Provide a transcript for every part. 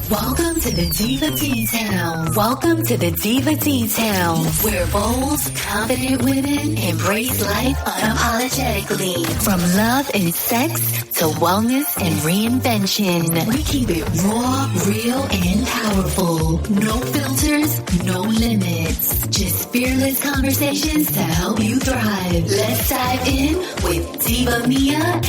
Welcome to the Diva D-Town. Welcome to the Diva D-Town, where bold, confident women embrace life unapologetically. From love and sex to wellness and reinvention, we keep it raw, real, and powerful. No filters, no limits. Just fearless conversations to help you thrive. Let's dive in with Diva Mia.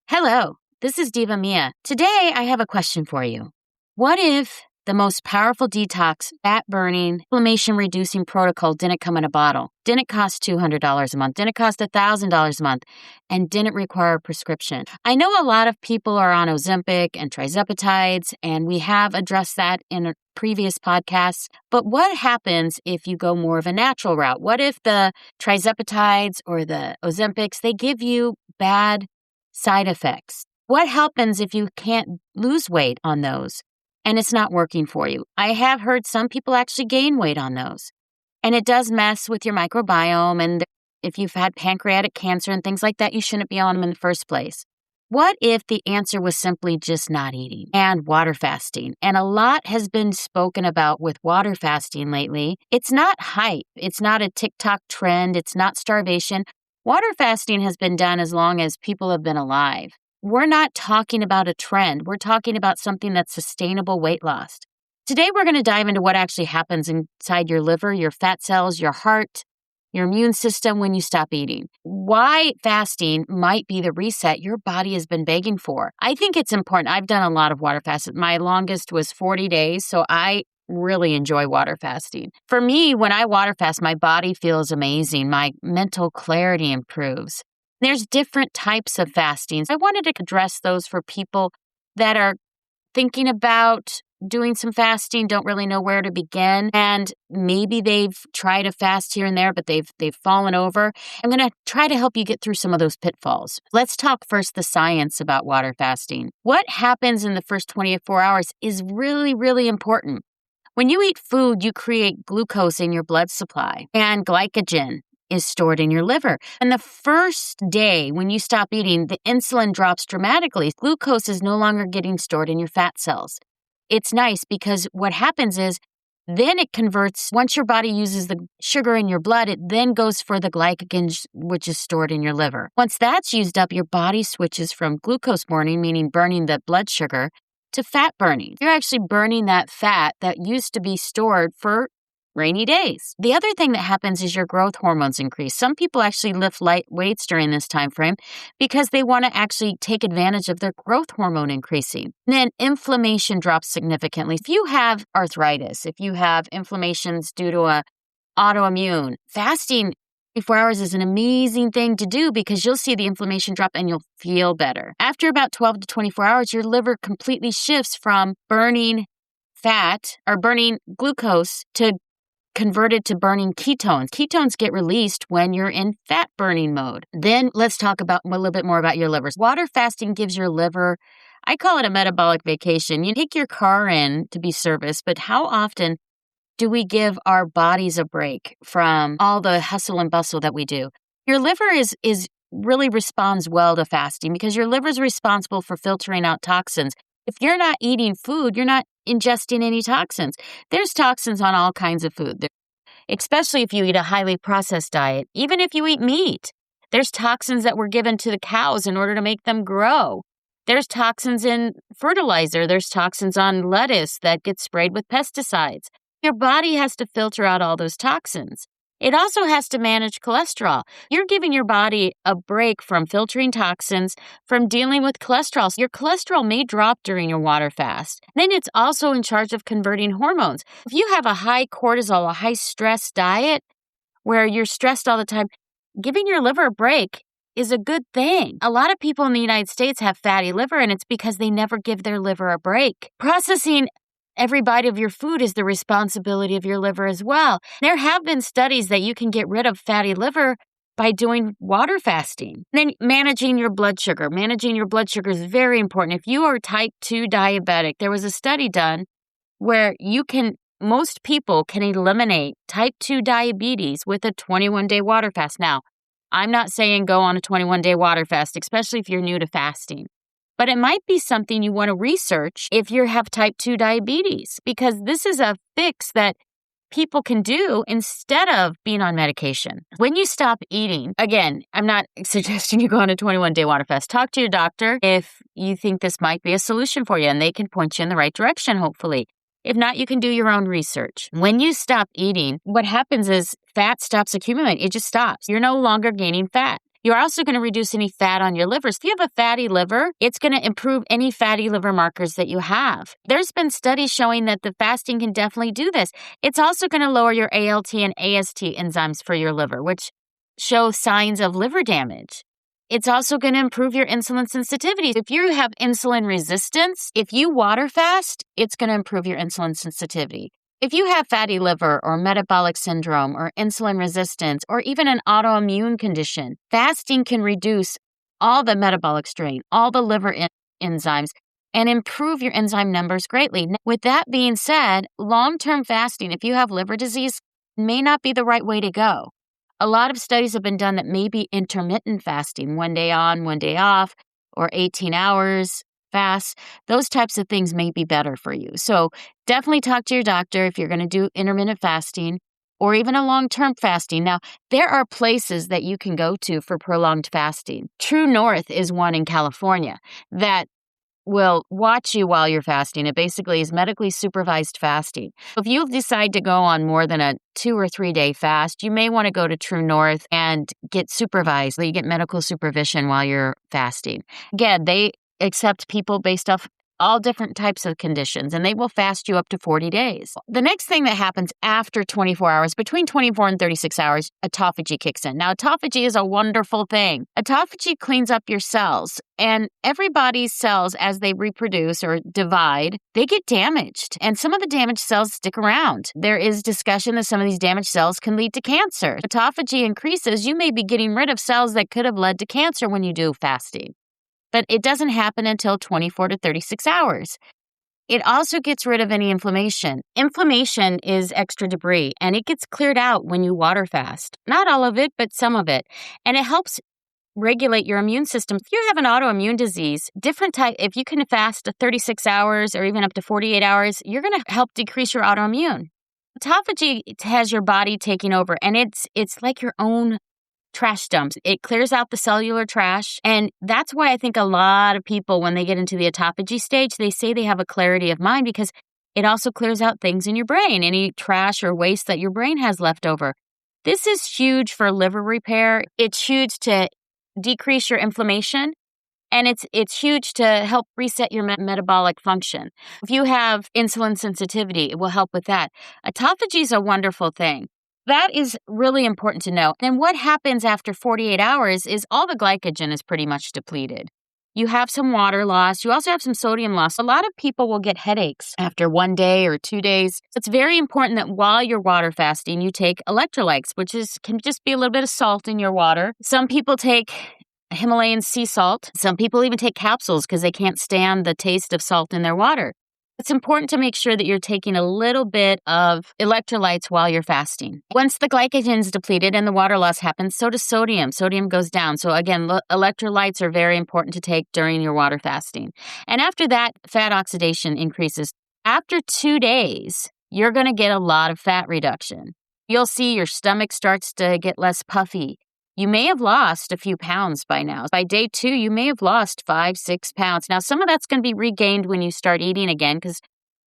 Hello. This is Diva Mia. Today, I have a question for you. What if the most powerful detox, fat-burning, inflammation-reducing protocol didn't come in a bottle, didn't cost $200 a month, didn't cost $1,000 a month, and didn't require a prescription? I know a lot of people are on Ozempic and trizepatides, and we have addressed that in a previous podcasts. But what happens if you go more of a natural route? What if the trizepatides or the Ozempics, they give you bad side effects? What happens if you can't lose weight on those and it's not working for you? I have heard some people actually gain weight on those, and it does mess with your microbiome. And if you've had pancreatic cancer and things like that, you shouldn't be on them in the first place. What if the answer was simply just not eating and water fasting? And a lot has been spoken about with water fasting lately. It's not hype. It's not a TikTok trend. It's not starvation. Water fasting has been done as long as people have been alive. We're not talking about a trend. We're talking about something that's sustainable weight loss. Today, we're going to dive into what actually happens inside your liver, your fat cells, your heart, your immune system when you stop eating. Why fasting might be the reset your body has been begging for. I think it's important. I've done a lot of water fasts. My longest was 40 days, so I really enjoy water fasting. For me, when I water fast, my body feels amazing. My mental clarity improves. There's different types of fastings. I wanted to address those for people that are thinking about doing some fasting, don't really know where to begin, and maybe they've tried a fast here and there, but they've fallen over. I'm going to try to help you get through some of those pitfalls. Let's talk first the science about water fasting. What happens in the first 24 hours is really, really important. When you eat food, you create glucose in your blood supply, and glycogen is stored in your liver. And the first day when you stop eating, the insulin drops dramatically. Glucose is no longer getting stored in your fat cells. It's nice because what happens is then it converts, once your body uses the sugar in your blood, it then goes for the glycogen, which is stored in your liver. Once that's used up, your body switches from glucose burning, meaning burning the blood sugar, to fat burning. You're actually burning that fat that used to be stored for rainy days. The other thing that happens is your growth hormones increase. Some people actually lift light weights during this time frame because they want to actually take advantage of their growth hormone increasing. And then inflammation drops significantly. If you have arthritis, if you have inflammations due to a autoimmune, fasting 24 hours is an amazing thing to do because you'll see the inflammation drop and you'll feel better. After about 12 to 24 hours, your liver completely shifts from burning fat or burning glucose to converted to burning ketones. Ketones get released when you're in fat burning mode. Then let's talk about a little bit more about your livers. Water fasting gives your liver, I call it a metabolic vacation. You take your car in to be serviced, but how often do we give our bodies a break from all the hustle and bustle that we do? Your liver is really responds well to fasting because your liver is responsible for filtering out toxins. If you're not eating food, you're not ingesting any toxins. There's toxins on all kinds of food, especially if you eat a highly processed diet. Even if you eat meat, there's toxins that were given to the cows in order to make them grow. There's toxins in fertilizer. There's toxins on lettuce that get sprayed with pesticides. Your body has to filter out all those toxins. It also has to manage cholesterol. You're giving your body a break from filtering toxins, from dealing with cholesterol. Your cholesterol may drop during your water fast. Then it's also in charge of converting hormones. If you have a high cortisol, a high stress diet where you're stressed all the time, giving your liver a break is a good thing. A lot of people in the United States have fatty liver, and it's because they never give their liver a break. Processing every bite of your food is the responsibility of your liver as well. There have been studies that you can get rid of fatty liver by doing water fasting. Then managing your blood sugar. Managing your blood sugar is very important. If you are type 2 diabetic, there was a study done where most people can eliminate type 2 diabetes with a 21-day water fast. Now, I'm not saying go on a 21-day water fast, especially if you're new to fasting. But it might be something you want to research if you have type 2 diabetes, because this is a fix that people can do instead of being on medication. When you stop eating, again, I'm not suggesting you go on a 21-day water fast. Talk to your doctor if you think this might be a solution for you, and they can point you in the right direction, hopefully. If not, you can do your own research. When you stop eating, what happens is fat stops accumulating. It just stops. You're no longer gaining fat. You're also going to reduce any fat on your liver. So if you have a fatty liver, it's going to improve any fatty liver markers that you have. There's been studies showing that the fasting can definitely do this. It's also going to lower your ALT and AST enzymes for your liver, which show signs of liver damage. It's also going to improve your insulin sensitivity. If you have insulin resistance, if you water fast, it's going to improve your insulin sensitivity. If you have fatty liver or metabolic syndrome or insulin resistance or even an autoimmune condition, fasting can reduce all the metabolic strain, all the liver enzymes, and improve your enzyme numbers greatly. With that being said, long-term fasting, if you have liver disease, may not be the right way to go. A lot of studies have been done that may be intermittent fasting, 1 day on, 1 day off, or 18 hours fast. Those types of things may be better for you. So definitely talk to your doctor if you're going to do intermittent fasting or even a long-term fasting. Now, there are places that you can go to for prolonged fasting. True North is one in California that will watch you while you're fasting. It basically is medically supervised fasting. If you decide to go on more than a 2 or 3 day fast, you may want to go to True North and get supervised. You get medical supervision while you're fasting. Again, they accept people based off all different types of conditions, and they will fast you up to 40 days. The next thing that happens after 24 hours, between 24 and 36 hours, autophagy kicks in. Now, autophagy is a wonderful thing. Autophagy cleans up your cells, and everybody's cells, as they reproduce or divide, they get damaged, and some of the damaged cells stick around. There is discussion that some of these damaged cells can lead to cancer. Autophagy increases, you may be getting rid of cells that could have led to cancer when you do fasting. But it doesn't happen until 24 to 36 hours. It also gets rid of any inflammation. Inflammation is extra debris, and it gets cleared out when you water fast. Not all of it, but some of it. And it helps regulate your immune system. If you have an autoimmune disease, different type, if you can fast 36 hours or even up to 48 hours, you're going to help decrease your autoimmune. Autophagy has your body taking over, and it's like your own trash dumps. It clears out the cellular trash. And that's why I think a lot of people, when they get into the autophagy stage, they say they have a clarity of mind because it also clears out things in your brain, any trash or waste that your brain has left over. This is huge for liver repair. It's huge to decrease your inflammation. And it's huge to help reset your metabolic function. If you have insulin sensitivity, it will help with that. Autophagy is a wonderful thing. That is really important to know. And what happens after 48 hours is all the glycogen is pretty much depleted. You have some water loss. You also have some sodium loss. A lot of people will get headaches after 1 day or 2 days. It's very important that while you're water fasting, you take electrolytes, which can just be a little bit of salt in your water. Some people take Himalayan sea salt. Some people even take capsules because they can't stand the taste of salt in their water. It's important to make sure that you're taking a little bit of electrolytes while you're fasting. Once the glycogen is depleted and the water loss happens, so does sodium. Sodium goes down. So again, electrolytes are very important to take during your water fasting. And after that, fat oxidation increases. After 2 days, you're going to get a lot of fat reduction. You'll see your stomach starts to get less puffy. You may have lost a few pounds by now. By day 2, you may have lost 5-6 pounds. Now, some of that's going to be regained when you start eating again because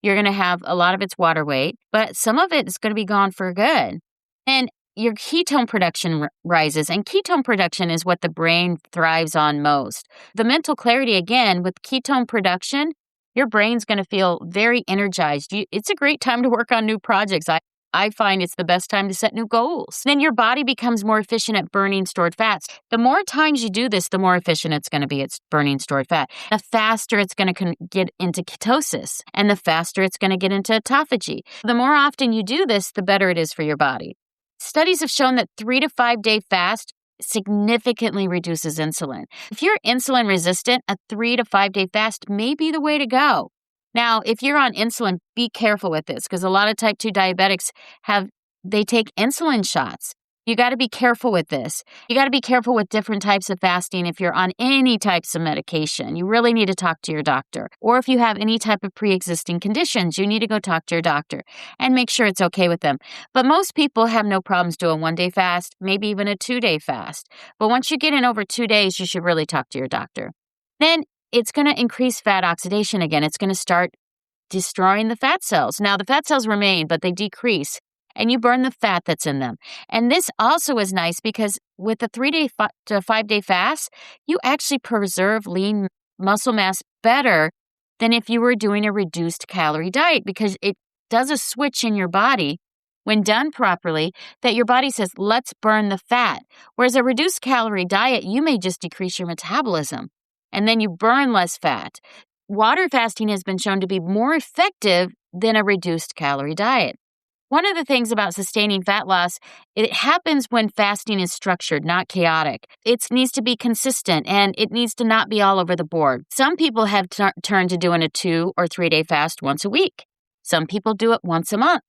you're going to have a lot of its water weight, but some of it is going to be gone for good. And your ketone production rises, and ketone production is what the brain thrives on most. The mental clarity, again, with ketone production, your brain's going to feel very energized. It's a great time to work on new projects. I find it's the best time to set new goals. Then your body becomes more efficient at burning stored fats. The more times you do this, the more efficient it's going to be at burning stored fat. The faster it's going to get into ketosis, and the faster it's going to get into autophagy. The more often you do this, the better it is for your body. Studies have shown that 3 to 5 day fast significantly reduces insulin. If you're insulin resistant, a 3 to 5 day fast may be the way to go. Now, if you're on insulin, be careful with this because a lot of type 2 diabetics they take insulin shots. You got to be careful with this. You got to be careful with different types of fasting if you're on any types of medication. You really need to talk to your doctor. Or if you have any type of pre-existing conditions, you need to go talk to your doctor and make sure it's okay with them. But most people have no problems doing 1-day fast, maybe even a 2-day fast. But once you get in over 2 days, you should really talk to your doctor. Then it's going to increase fat oxidation again. It's going to start destroying the fat cells. Now, the fat cells remain, but they decrease. And you burn the fat that's in them. And this also is nice because with a 3-day to 5-day fast, you actually preserve lean muscle mass better than if you were doing a reduced calorie diet, because it does a switch in your body when done properly that your body says, let's burn the fat. Whereas a reduced calorie diet, you may just decrease your metabolism and then you burn less fat. Water fasting has been shown to be more effective than a reduced calorie diet. One of the things about sustaining fat loss, it happens when fasting is structured, not chaotic. It needs to be consistent and it needs to not be all over the board. Some people have turned to doing a 2 or 3-day fast once a week. Some people do it once a month.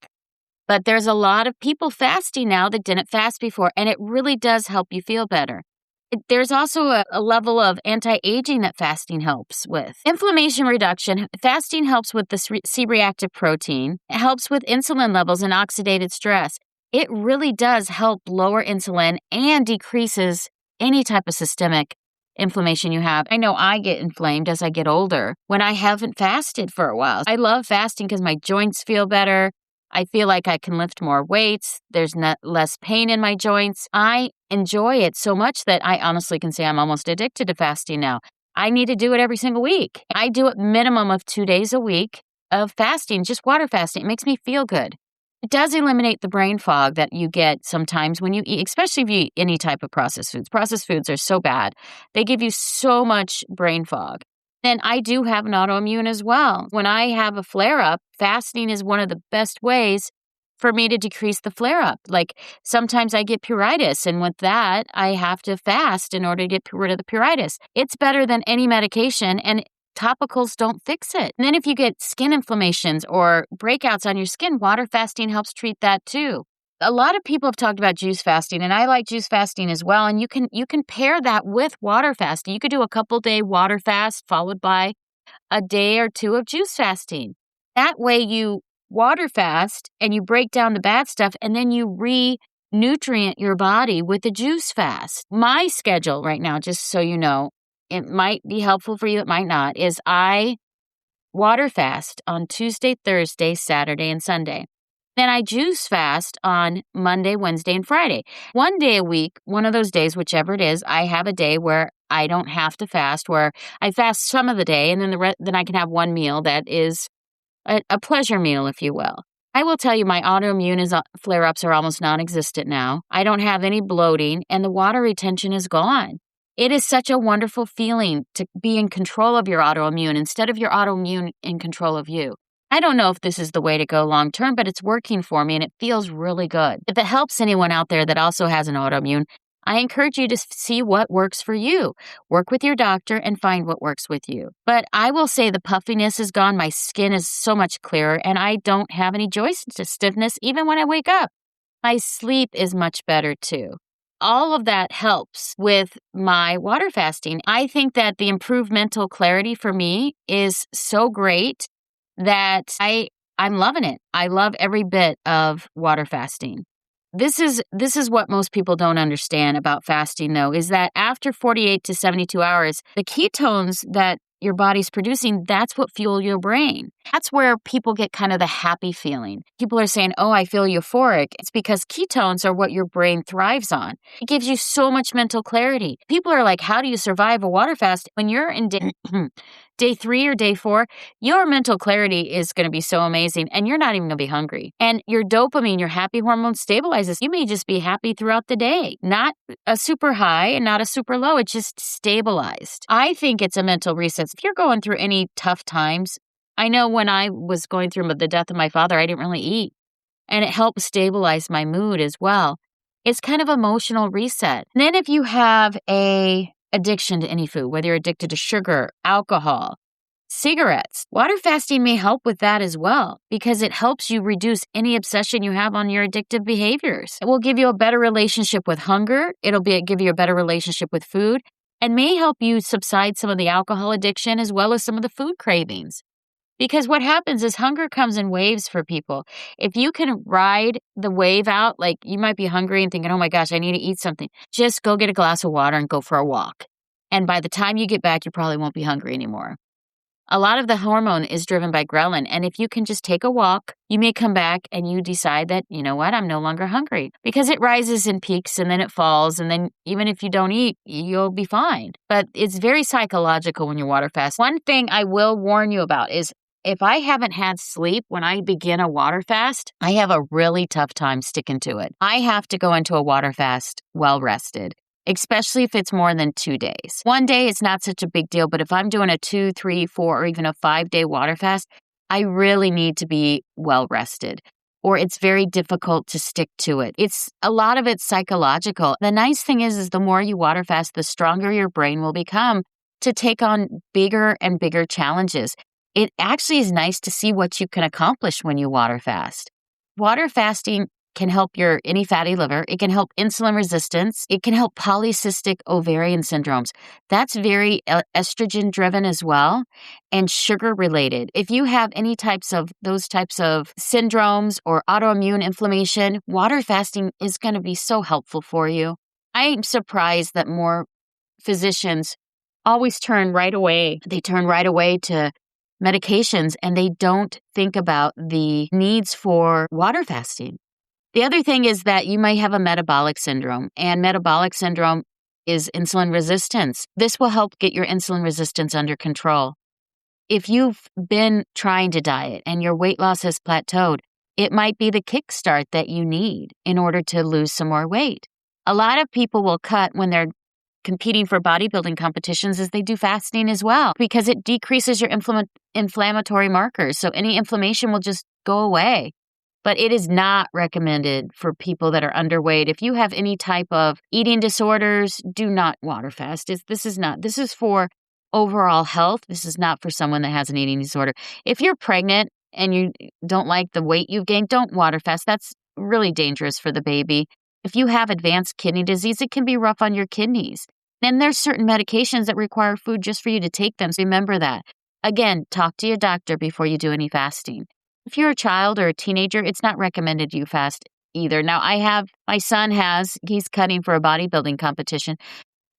But there's a lot of people fasting now that didn't fast before, and it really does help you feel better. There's also a level of anti-aging that fasting helps with. Inflammation reduction. Fasting helps with the C-reactive protein. It helps with insulin levels and oxidative stress. It really does help lower insulin and decreases any type of systemic inflammation you have. I know I get inflamed as I get older when I haven't fasted for a while. I love fasting because my joints feel better. I feel like I can lift more weights. There's less pain in my joints. I enjoy it so much that I honestly can say I'm almost addicted to fasting now. I need to do it every single week. I do it minimum of 2 days a week of fasting, just water fasting. It makes me feel good. It does eliminate the brain fog that you get sometimes when you eat, especially if you eat any type of processed foods. Processed foods are so bad. They give you so much brain fog. Then I do have an autoimmune as well. When I have a flare-up, fasting is one of the best ways for me to decrease the flare-up. Like sometimes I get pruritus, and with that, I have to fast in order to get rid of the pruritus. It's better than any medication, and topicals don't fix it. And then if you get skin inflammations or breakouts on your skin, water fasting helps treat that too. A lot of people have talked about juice fasting, and I like juice fasting as well. And you can pair that with water fasting. You could do a couple-day water fast followed by a day or 2 of juice fasting. That way you water fast and you break down the bad stuff, and then you re-nutrient your body with the juice fast. My schedule right now, just so you know, it might be helpful for you, it might not, is I water fast on Tuesday, Thursday, Saturday, and Sunday. Then I juice fast on Monday, Wednesday, and Friday. 1 day a week, one of those days, whichever it is, I have a day where I don't have to fast, where I fast some of the day, and then then I can have one meal that is a pleasure meal, if you will. I will tell you my autoimmune flare-ups are almost non-existent now. I don't have any bloating, and the water retention is gone. It is such a wonderful feeling to be in control of your autoimmune instead of your autoimmune in control of you. I don't know if this is the way to go long term, but it's working for me and it feels really good. If it helps anyone out there that also has an autoimmune, I encourage you to see what works for you. Work with your doctor and find what works with you. But I will say the puffiness is gone. My skin is so much clearer and I don't have any joint stiffness even when I wake up. My sleep is much better too. All of that helps with my water fasting. I think that the improved mental clarity for me is so great that I'm loving it. I love every bit of water fasting. This is what most people don't understand about fasting, though, is that after 48 to 72 hours, the ketones that your body's producing, that's what fuel your brain. That's where people get kind of the happy feeling. People are saying, oh, I feel euphoric. It's because ketones are what your brain thrives on. It gives you so much mental clarity. People are like, how do you survive a water fast? When you're in day 3 or day 4, your mental clarity is going to be so amazing and you're not even going to be hungry. And your dopamine, your happy hormone stabilizes. You may just be happy throughout the day, not a super high and not a super low. It's just stabilized. I think it's a mental reset. If you're going through any tough times, I know when I was going through the death of my father, I didn't really eat. And it helped stabilize my mood as well. It's kind of emotional reset. And then if you have a addiction to any food, whether you're addicted to sugar, alcohol, cigarettes. Water fasting may help with that as well because it helps you reduce any obsession you have on your addictive behaviors. It will give you a better relationship with hunger. Give you a better relationship with food and may help you subside some of the alcohol addiction as well as some of the food cravings. Because what happens is hunger comes in waves for people. If you can ride the wave out, like you might be hungry and thinking, oh my gosh, I need to eat something. Just go get a glass of water and go for a walk. And by the time you get back, you probably won't be hungry anymore. A lot of the hormone is driven by ghrelin. And if you can just take a walk, you may come back and you decide that, you know what, I'm no longer hungry. Because it rises and peaks and then it falls. And then even if you don't eat, you'll be fine. But it's very psychological when you water fast. One thing I will warn you about is if I haven't had sleep when I begin a water fast, I have a really tough time sticking to it. I have to go into a water fast well rested, especially if it's more than 2 days. 1 day is not such a big deal, but if I'm doing a 2, 3, 4, or even a 5-day water fast, I really need to be well rested, or it's very difficult to stick to it. A lot of it's psychological. The nice thing is the more you water fast, the stronger your brain will become to take on bigger and bigger challenges. It actually is nice to see what you can accomplish when you water fast. Water fasting can help your any fatty liver. It can help insulin resistance. It can help polycystic ovarian syndromes. That's very estrogen driven as well and sugar related. If you have any those types of syndromes or autoimmune inflammation, water fasting is going to be so helpful for you. I'm surprised that more physicians always turn right away. They turn right away to medications and they don't think about the needs for water fasting. The other thing is that you might have a metabolic syndrome, and metabolic syndrome is insulin resistance. This will help get your insulin resistance under control. If you've been trying to diet and your weight loss has plateaued, it might be the kickstart that you need in order to lose some more weight. A lot of people will cut when they're competing for bodybuilding competitions as they do fasting as well because it decreases your inflammatory markers. So any inflammation will just go away. But it is not recommended for people that are underweight. If you have any type of eating disorders, do not water fast. This is for overall health. This is not for someone that has an eating disorder. If you're pregnant and you don't like the weight you've gained, don't water fast. That's really dangerous for the baby. If you have advanced kidney disease, it can be rough on your kidneys. And there's certain medications that require food just for you to take them. So remember that. Again, talk to your doctor before you do any fasting. If you're a child or a teenager, it's not recommended you fast either. Now, my son he's cutting for a bodybuilding competition.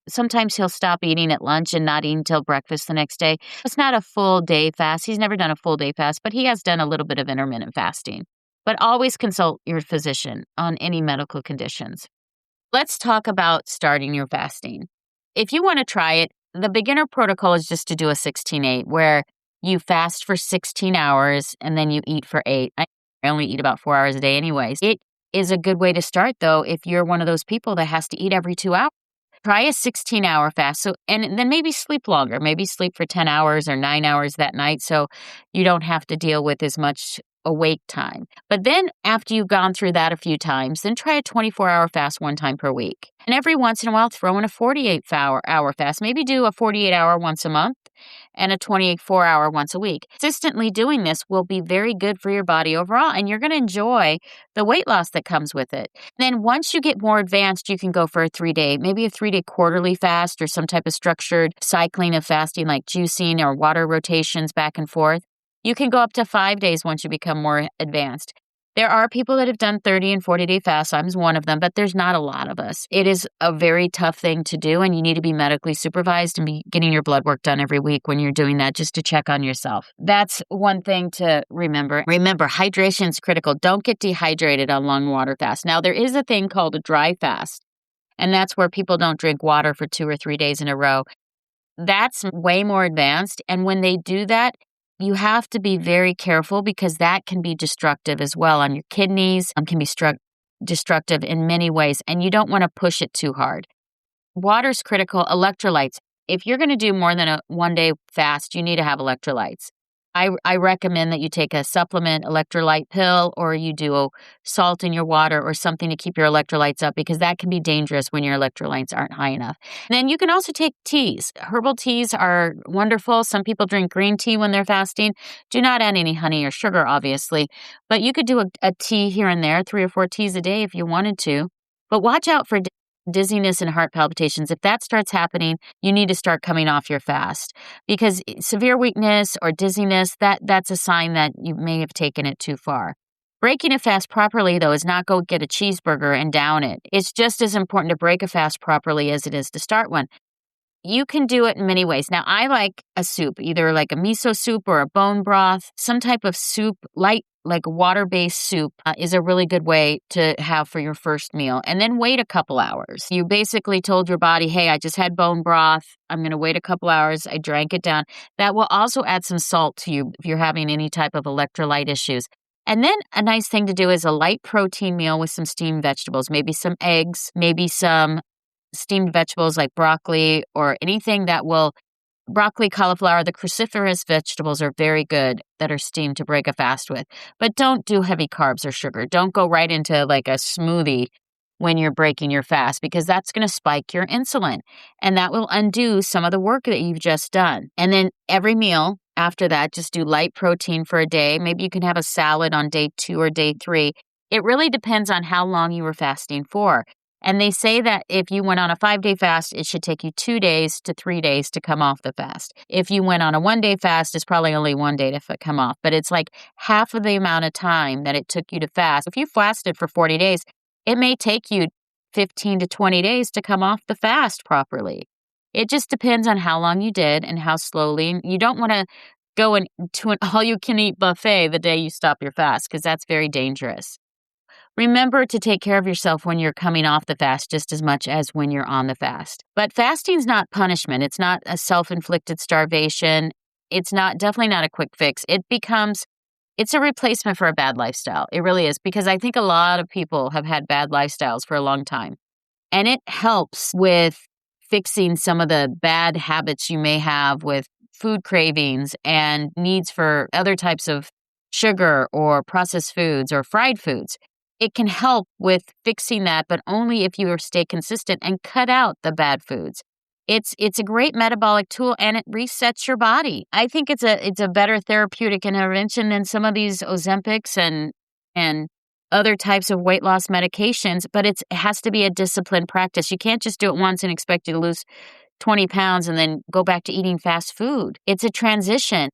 Sometimes he'll stop eating at lunch and not eat until breakfast the next day. It's not a full day fast. He's never done a full day fast, but he has done a little bit of intermittent fasting. But always consult your physician on any medical conditions. Let's talk about starting your fasting. If you want to try it, the beginner protocol is just to do a 16-8, where you fast for 16 hours and then you eat for 8. I only eat about 4 hours a day anyways. It is a good way to start, though, if you're one of those people that has to eat every 2 hours. Try a 16-hour fast. And then maybe sleep longer. Maybe sleep for 10 hours or 9 hours that night so you don't have to deal with as much awake time. But then after you've gone through that a few times, then try a 24-hour fast 1 time per week. And every once in a while, throw in a 48-hour fast. Maybe do a 48-hour once a month and a 24-hour once a week. Consistently doing this will be very good for your body overall, and you're going to enjoy the weight loss that comes with it. Then once you get more advanced, you can go for a 3-day, maybe a 3-day quarterly fast or some type of structured cycling of fasting like juicing or water rotations back and forth. You can go up to 5 days once you become more advanced. There are people that have done 30 and 40-day fasts. I'm one of them, but there's not a lot of us. It is a very tough thing to do, and you need to be medically supervised and be getting your blood work done every week when you're doing that just to check on yourself. That's one thing to remember. Remember, hydration is critical. Don't get dehydrated on long water fasts. Now, there is a thing called a dry fast, and that's where people don't drink water for 2 or 3 days in a row. That's way more advanced, and when they do that, you have to be very careful because that can be destructive as well on your kidneys, can be destructive in many ways, and you don't want to push it too hard. Water's critical. Electrolytes. If you're going to do more than a 1-day fast, you need to have electrolytes. I recommend that you take a supplement electrolyte pill or you do salt in your water or something to keep your electrolytes up because that can be dangerous when your electrolytes aren't high enough. Then you can also take teas. Herbal teas are wonderful. Some people drink green tea when they're fasting. Do not add any honey or sugar, obviously, but you could do a tea here and there, 3 or 4 teas a day if you wanted to. But watch out for dizziness and heart palpitations. If that starts happening, you need to start coming off your fast because severe weakness or dizziness, that's a sign that you may have taken it too far. Breaking a fast properly, though, is not go get a cheeseburger and down it. It's just as important to break a fast properly as it is to start one. You can do it in many ways. Now, I like a soup, either like a miso soup or a bone broth, some type of soup, light, like water-based soup is a really good way to have for your first meal. And then wait a couple hours. You basically told your body, hey, I just had bone broth. I'm going to wait a couple hours. I drank it down. That will also add some salt to you if you're having any type of electrolyte issues. And then a nice thing to do is a light protein meal with some steamed vegetables, maybe some eggs, maybe some steamed vegetables like broccoli or anything that will broccoli, cauliflower, the cruciferous vegetables are very good that are steamed to break a fast with. But don't do heavy carbs or sugar. Don't go right into like a smoothie when you're breaking your fast because that's going to spike your insulin and that will undo some of the work that you've just done. And then every meal after that, just do light protein for a day. Maybe you can have a salad on day 2 or day 3. It really depends on how long you were fasting for. And they say that if you went on a 5-day fast, it should take you 2 days to 3 days to come off the fast. If you went on a 1-day fast, it's probably only 1 day to come off. But it's like half of the amount of time that it took you to fast. If you fasted for 40 days, it may take you 15 to 20 days to come off the fast properly. It just depends on how long you did and how slowly. You don't want to go to an all-you-can-eat buffet the day you stop your fast because that's very dangerous. Remember to take care of yourself when you're coming off the fast just as much as when you're on the fast. But fasting's not punishment. It's not a self-inflicted starvation. It's definitely not a quick fix. It's a replacement for a bad lifestyle. It really is because I think a lot of people have had bad lifestyles for a long time. And it helps with fixing some of the bad habits you may have with food cravings and needs for other types of sugar or processed foods or fried foods. It can help with fixing that, but only if you stay consistent and cut out the bad foods. It's a great metabolic tool and it resets your body. I think it's a better therapeutic intervention than some of these Ozempics and other types of weight loss medications, but it has to be a disciplined practice. You can't just do it once and expect you to lose 20 pounds and then go back to eating fast food. It's a transition.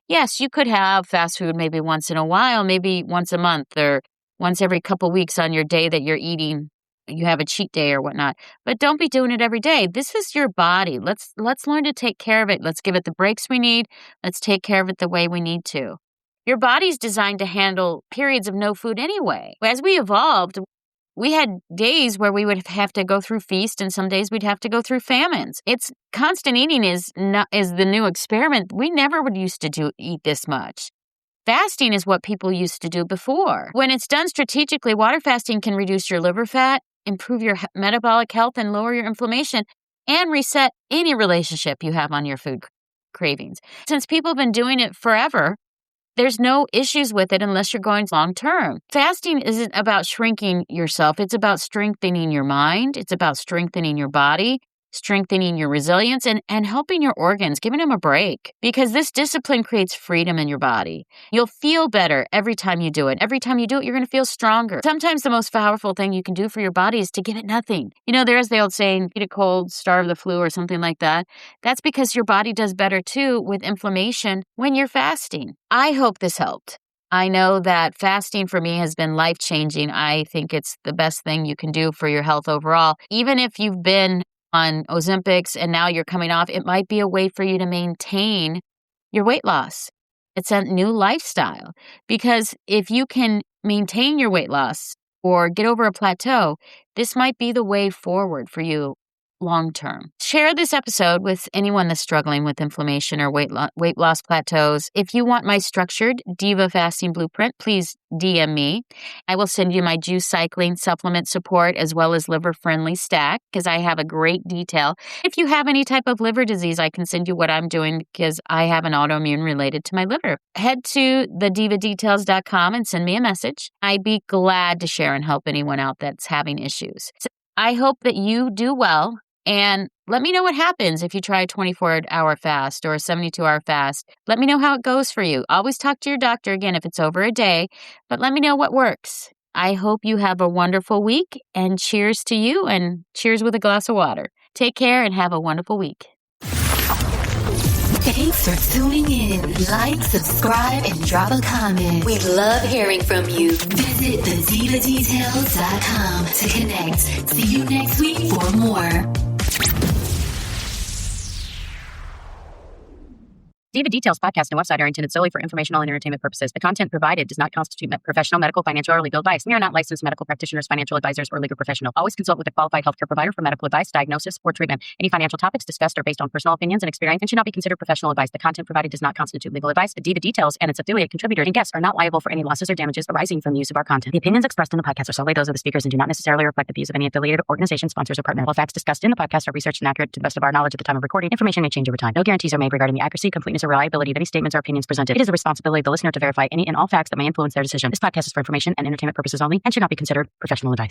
Yes, you could have fast food maybe once in a while, maybe once a month or once every couple weeks on your day that you're eating, you have a cheat day or whatnot. But don't be doing it every day. This is your body. Let's learn to take care of it. Let's give it the breaks we need. Let's take care of it the way we need to. Your body's designed to handle periods of no food anyway. As we evolved, we had days where we would have to go through feast and some days we'd have to go through famines. It's constant eating is the new experiment. We never would used to eat this much. Fasting is what people used to do before. When it's done strategically, water fasting can reduce your liver fat, improve your metabolic health, and lower your inflammation, and reset any relationship you have on your food cravings. Since people have been doing it forever, there's no issues with it unless you're going long term. Fasting isn't about shrinking yourself. It's about strengthening your mind. It's about strengthening your body, strengthening your resilience, and helping your organs, giving them a break. Because this discipline creates freedom in your body. You'll feel better every time you do it. Every time you do it, you're going to feel stronger. Sometimes the most powerful thing you can do for your body is to give it nothing. You know, there's the old saying, eat a cold, starve the flu, or something like that. That's because your body does better too with inflammation when you're fasting. I hope this helped. I know that fasting for me has been life-changing. I think it's the best thing you can do for your health overall. Even if you've been on Ozempics and now you're coming off, it might be a way for you to maintain your weight loss. It's a new lifestyle because if you can maintain your weight loss or get over a plateau, this might be the way forward for you long-term. Share this episode with anyone that's struggling with inflammation or weight loss plateaus. If you want my structured Diva fasting blueprint, please DM me. I will send you my juice cycling supplement support as well as liver-friendly stack because I have a great detail. If you have any type of liver disease, I can send you what I'm doing because I have an autoimmune related to my liver. Head to thedivadetails.com and send me a message. I'd be glad to share and help anyone out that's having issues. So I hope that you do well. And let me know what happens if you try a 24-hour fast or a 72-hour fast. Let me know how it goes for you. Always talk to your doctor again if it's over a day, but let me know what works. I hope you have a wonderful week, and cheers to you, and cheers with a glass of water. Take care and have a wonderful week. Thanks for tuning in. Like, subscribe, and drop a comment. We love hearing from you. Visit thedivadetails.com to connect. See you next week for more. Diva Details podcast and website are intended solely for informational and entertainment purposes. The content provided does not constitute professional, medical, financial, or legal advice. We are not licensed medical practitioners, financial advisors, or legal professionals. Always consult with a qualified healthcare provider for medical advice, diagnosis, or treatment. Any financial topics discussed are based on personal opinions and experience and should not be considered professional advice. The content provided does not constitute legal advice. The Diva Details and its affiliate contributors and guests are not liable for any losses or damages arising from the use of our content. The opinions expressed in the podcast are solely those of the speakers and do not necessarily reflect the views of any affiliated organization, sponsors, or partner. All facts discussed in the podcast are researched and accurate to the best of our knowledge at the time of recording. Information may change over time. No guarantees are made regarding the accuracy, completeness, or reliability of any statements or opinions presented. It is the responsibility of the listener to verify any and all facts that may influence their decision. This podcast is for information and entertainment purposes only and should not be considered professional advice.